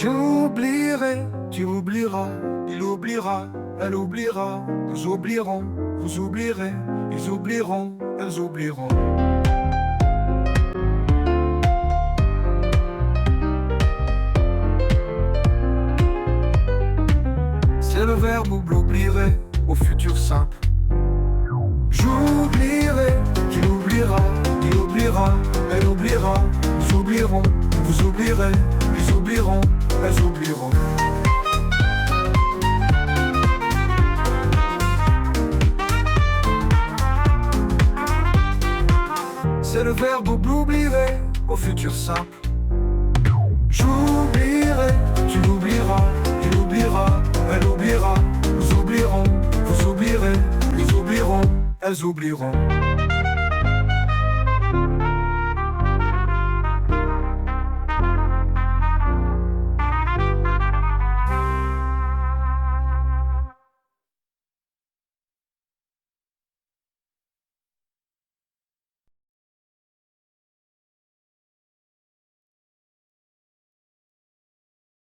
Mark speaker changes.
Speaker 1: J'oublierai, tu oublieras, il oubliera, elle oubliera, nous oublierons, vous oublierez, ils oublieront, elles oublieront. C'est le verbe oublierai au futur simple. J'oublierai, tu oublieras, il oubliera, elle oubliera, nous oublierons, vous oublierez, ils oublieront, elles oublieront. C'est le verbe oublierai au futur simple. J'oublierai, tu oublieras, il oubliera, elle oubliera, nous oublierons, vous oublierez, ils oublieront, elles oublieront.